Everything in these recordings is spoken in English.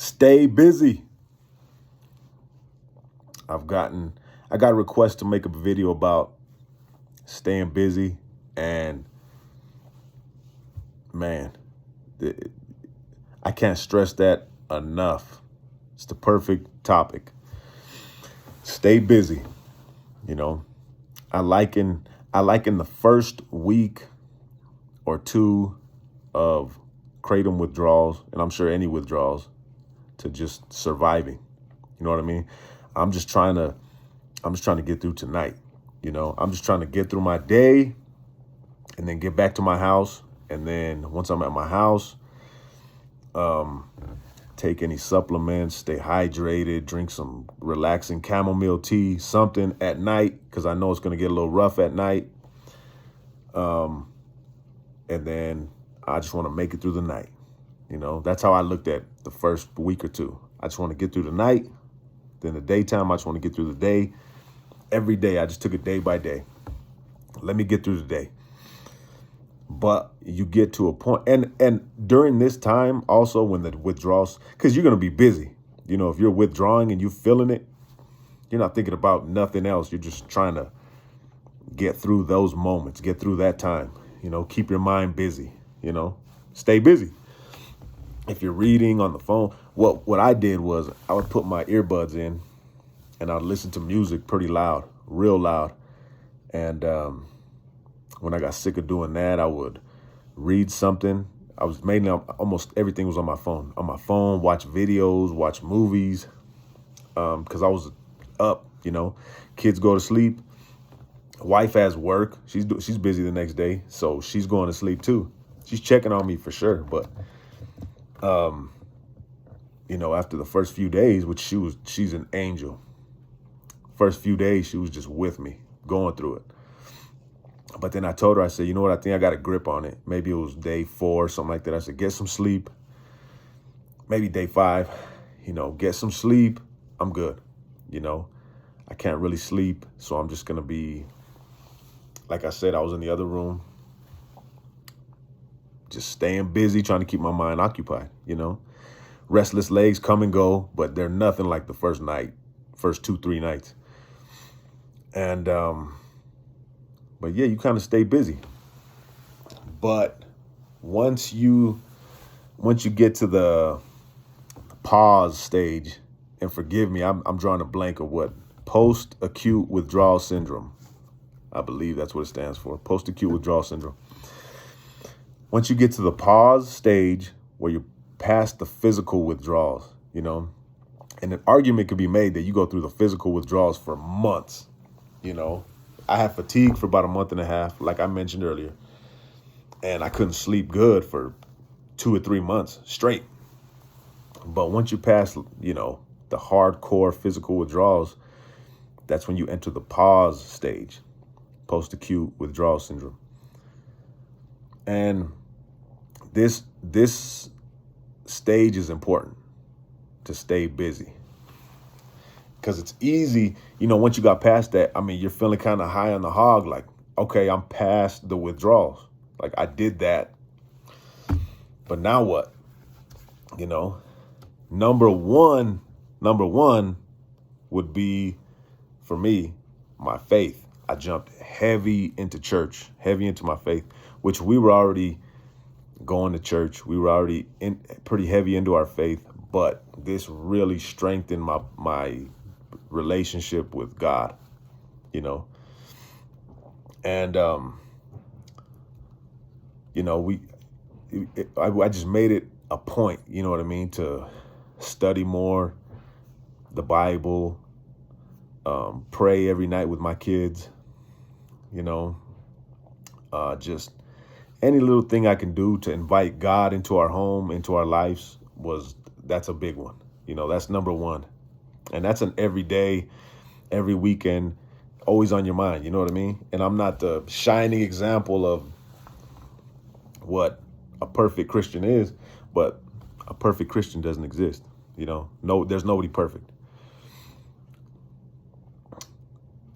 Stay busy. I got a request to make a video about staying busy, and man, I can't stress that enough. It's the perfect topic. Stay busy. You know, I liken the first week or two of kratom withdrawals, and I'm sure any withdrawals, to just surviving. You know what I mean? I'm just trying to get through tonight. You know, I'm just trying to get through my day and then get back to my house. And then once I'm at my house, take any supplements, stay hydrated, drink some relaxing chamomile tea, something at night, because I know it's going to get a little rough at night. And then I just want to make it through the night. You know, that's how I looked at the first week or two. I just want to get through the night. Then the daytime, I just want to get through the day. Every day, I just took it day by day. Let me get through the day. But you get to a point, and during this time also, when the withdrawals, because you're going to be busy. You know, if you're withdrawing and you're feeling it, you're not thinking about nothing else. You're just trying to get through those moments, get through that time. You know, keep your mind busy. You know, stay busy. If you're reading on the phone, what I did was I would put my earbuds in and I'd listen to music pretty loud, real loud. And when I got sick of doing that, I would read something. I was mainly, almost everything was on my phone. On my phone, watch videos, watch movies, because I was up, you know. Kids go to sleep. Wife has work. She's busy the next day, so she's going to sleep too. She's checking on me for sure, but you know, after the first few days, which she's an angel. First few days, she was just with me, going through it. But then I told her, I said, you know what? I think I got a grip on it. Maybe it was day 4, something like that. I said, get some sleep. Maybe day 5, you know, get some sleep. I'm good. You know, I can't really sleep. So I'm just going to be, like I said, I was in the other room, just staying busy, trying to keep my mind occupied, you know. Restless legs come and go, but they're nothing like the first 2-3 nights. And, but yeah, you kind of stay busy. But once you get to the PAWS stage, and forgive me, I'm drawing a blank of what, Post Acute Withdrawal Syndrome. I believe that's what it stands for, Post Acute Withdrawal Syndrome. Once you get to the PAWS stage, where you're past the physical withdrawals, you know, and an argument could be made that you go through the physical withdrawals for months. You know, I had fatigue for about a month and a half, like I mentioned earlier, and I couldn't sleep good for 2 or 3 months straight. But once you pass, you know, the hardcore physical withdrawals, that's when you enter the PAWS stage, post-acute withdrawal syndrome. And this stage is important to stay busy, because it's easy, you know, once you got past that, I mean, you're feeling kind of high on the hog, like, okay, I'm past the withdrawals. Like, I did that. But now what? You know, number one would be, for me, my faith. I jumped heavy into church, heavy into my faith, which we were already going to church. We were already pretty heavy into our faith, but this really strengthened my relationship with God, you know. And you know, I just made it a point, you know what I mean, to study more the Bible, pray every night with my kids, you know, just any little thing I can do to invite God into our home, into our lives, that's a big one. You know, that's number one. And that's an every day, every weekend, always on your mind. You know what I mean? And I'm not the shining example of what a perfect Christian is, but a perfect Christian doesn't exist. You know, no, there's nobody perfect.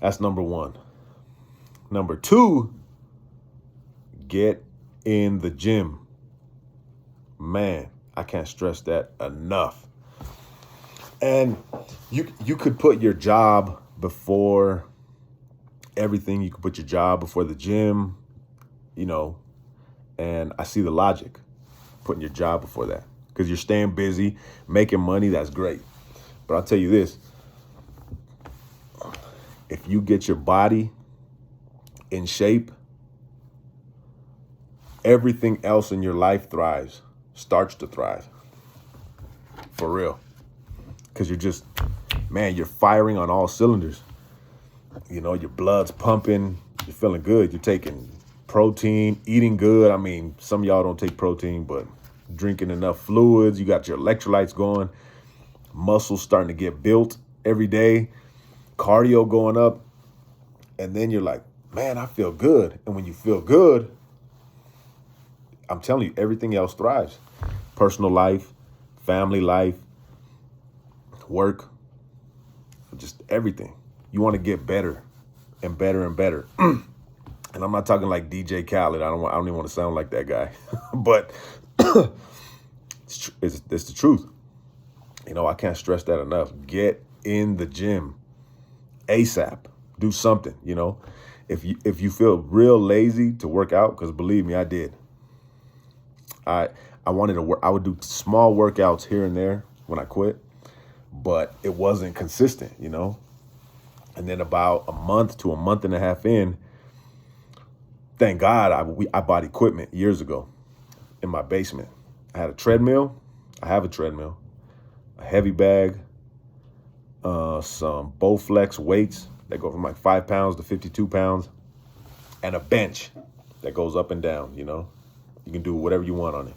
That's number one. Number two, get in the gym. Man, I can't stress that enough. And you could put your job before everything. You could put your job before the gym, you know, and I see the logic, putting your job before that, because you're staying busy, making money. That's great. But I'll tell you this, if you get your body in shape, everything else in your life thrives, starts to thrive. For real. Because you're just, man, you're firing on all cylinders. You know, your blood's pumping, you're feeling good. You're taking protein, eating good. I mean, some of y'all don't take protein, but drinking enough fluids, you got your electrolytes going, muscles starting to get built every day, cardio going up. And then you're like, man, I feel good. And when you feel good, I'm telling you, everything else thrives. Personal life, family life, work, just everything. You want to get better and better and better. And I'm not talking like DJ Khaled. I don't even want to sound like that guy. But it's the truth. You know, I can't stress that enough. Get in the gym ASAP. Do something, you know. If you feel real lazy to work out, because believe me, I did. I wanted to work. I would do small workouts here and there when I quit, but it wasn't consistent, you know. And then about a month to a month and a half in, thank God I bought equipment years ago in my basement. I had a treadmill. I have a treadmill, a heavy bag, some Bowflex weights that go from like 5 pounds to 52 pounds, and a bench that goes up and down, you know. You can do whatever you want on it.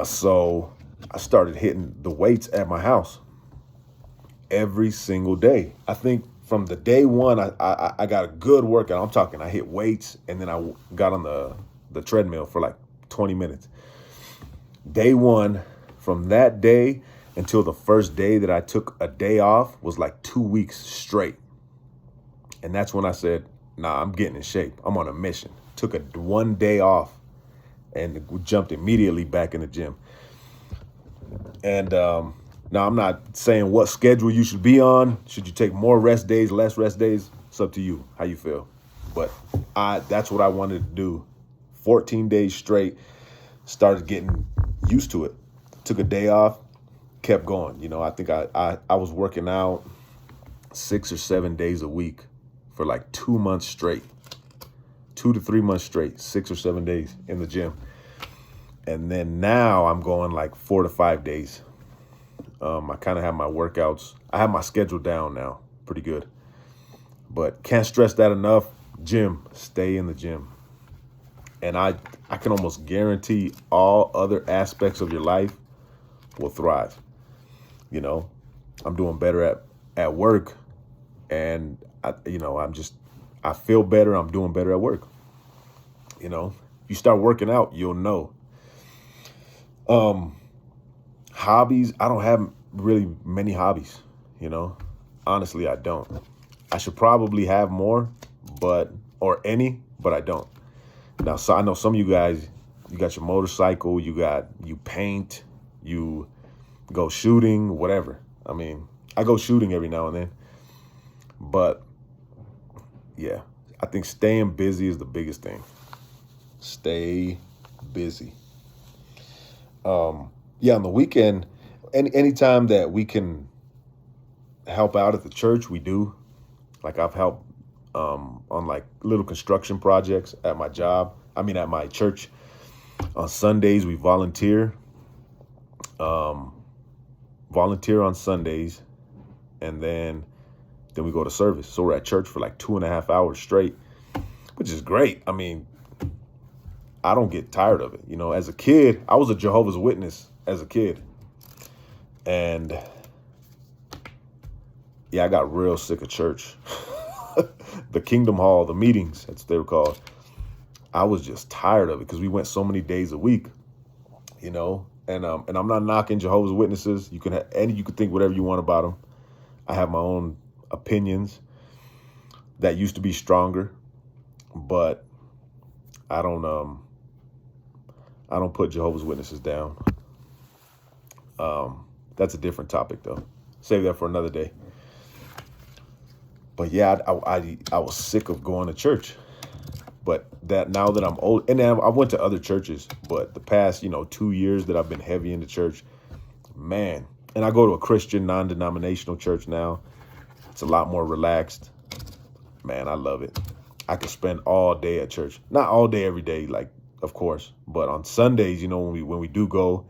So I started hitting the weights at my house every single day. I think from the day one, I got a good workout. I'm talking, I hit weights, and then I got on the treadmill for like 20 minutes. Day one, from that day until the first day that I took a day off, was like 2 weeks straight. And that's when I said, nah, I'm getting in shape. I'm on a mission. Took one day off and jumped immediately back in the gym. And now I'm not saying what schedule you should be on. Should you take more rest days, less rest days? It's up to you, how you feel. But that's what I wanted to do. 14 days straight, started getting used to it. Took a day off, kept going. You know, I think I was working out 6 or 7 days a week for like 2 months straight. 2 to 3 months straight, 6 or 7 days in the gym. And then now I'm going like 4 to 5 days. I kind of have my workouts. I have my schedule down now, pretty good. But can't stress that enough. Gym, stay in the gym. And I can almost guarantee all other aspects of your life will thrive. You know, I'm doing better at work, and I feel better. I'm doing better at work. You know, you start working out, you'll know. Hobbies, I don't have really many hobbies, you know. Honestly, I don't. I should probably have more, but I don't. Now, so I know some of you guys, you got your motorcycle, you paint, you go shooting, whatever. I mean, I go shooting every now and then, but yeah, I think staying busy is the biggest thing. Stay busy. On the weekend, anytime that we can help out at the church, we do. Like I've helped on like little construction projects at my job. At my church. On Sundays, we volunteer. Volunteer on Sundays, and then we go to service. So we're at church for like 2.5 hours straight, which is great. I mean, I don't get tired of it. You know, as a kid, I was a Jehovah's Witness as a kid. And yeah, I got real sick of church. The Kingdom Hall, the meetings, that's what they were called. I was just tired of it because we went so many days a week, you know. And I'm not knocking Jehovah's Witnesses. You can think whatever you want about them. I have my own opinions that used to be stronger, but I don't put Jehovah's Witnesses down. That's a different topic, though. Save that for another day. But yeah, I was sick of going to church. But that now that I'm old, and I went to other churches, but the past, 2 years that I've been heavy into church, man, and I go to a Christian non-denominational church now. It's a lot more relaxed. Man, I love it. I could spend all day at church. Not all day, every day, like, of course, but on Sundays, when we do go,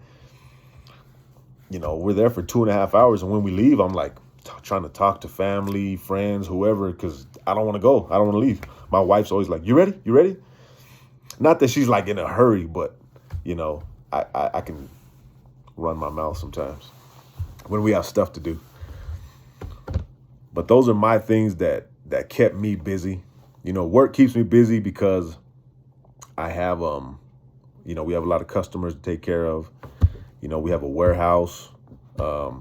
we're there for 2.5 hours. And when we leave, I'm like trying to talk to family, friends, whoever, because I don't want to go. I don't want to leave. My wife's always like, you ready? You ready? Not that she's like in a hurry, but, I can run my mouth sometimes when we have stuff to do. But those are my things that kept me busy. Work keeps me busy because I have, we have a lot of customers to take care of. We have a warehouse. There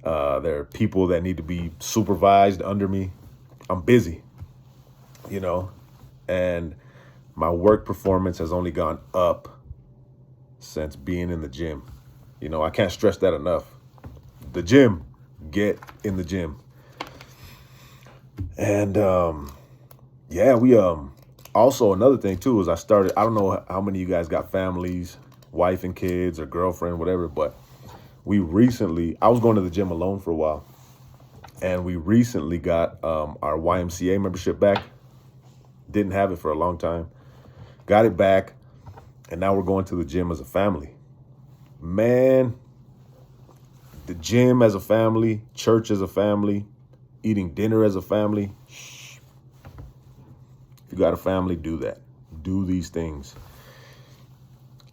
are people that need to be supervised under me. I'm busy, and my work performance has only gone up since being in the gym. I can't stress that enough. The gym, get in the gym. And, we, also another thing too, is I don't know how many of you guys got families, wife and kids or girlfriend, whatever, but I was going to the gym alone for a while, and we recently got, our YMCA membership back. Didn't have it for a long time, got it back. And now we're going to the gym as a family. Man, the gym as a family, church as a family, eating dinner as a family. If you got a family, do that. Do these things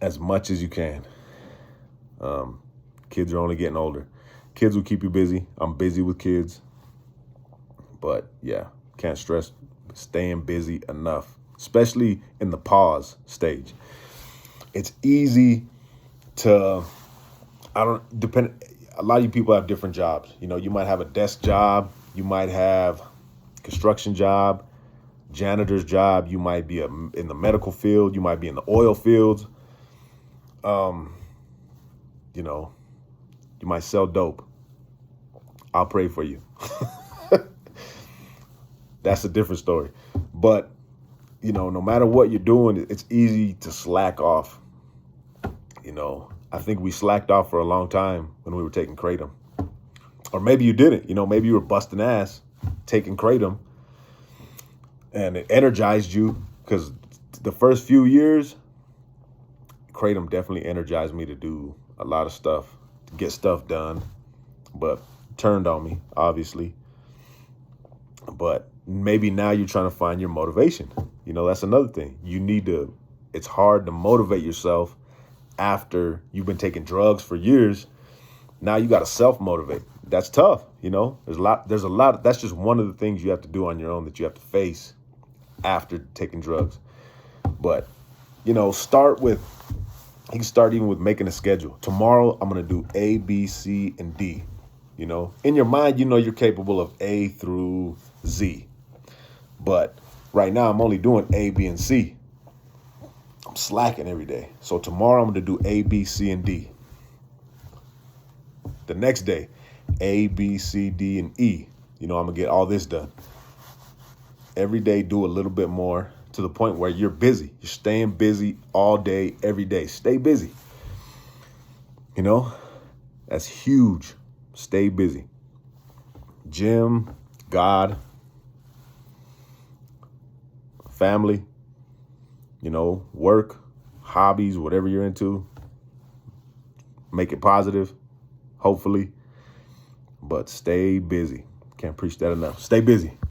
as much as you can. Kids are only getting older. Kids will keep you busy. I'm busy with kids. But yeah, can't stress staying busy enough, especially in the pause stage. It's easy to, a lot of you people have different jobs. You might have a desk job. You might have construction job, janitor's job. You might be in the medical field. You might be in the oil fields. You might sell dope. I'll pray for you. That's a different story. But, no matter what you're doing, it's easy to slack off. I think we slacked off for a long time when we were taking Kratom. Or maybe you didn't. Maybe you were busting ass taking Kratom, and it energized you, because the first few years, Kratom definitely energized me to do a lot of stuff, to get stuff done, but turned on me, obviously. But maybe now you're trying to find your motivation. That's another thing. It's hard to motivate yourself after you've been taking drugs for years. Now you got to self-motivate. That's tough. There's a lot. That's just one of the things you have to do on your own, that you have to face after taking drugs. But, you can start even with making a schedule. Tomorrow, I'm going to do A, B, C, and D. In your mind, you're capable of A through Z. But right now, I'm only doing A, B, and C. I'm slacking every day. So tomorrow, I'm going to do A, B, C, and D. The next day, A, B, C, D, and E. I'm going to get all this done. Every day, do a little bit more, to the point where you're busy. You're staying busy all day, every day. Stay busy. That's huge. Stay busy. Gym, God, family, work, hobbies, whatever you're into. Make it positive, hopefully. But stay busy. Can't preach that enough. Stay busy.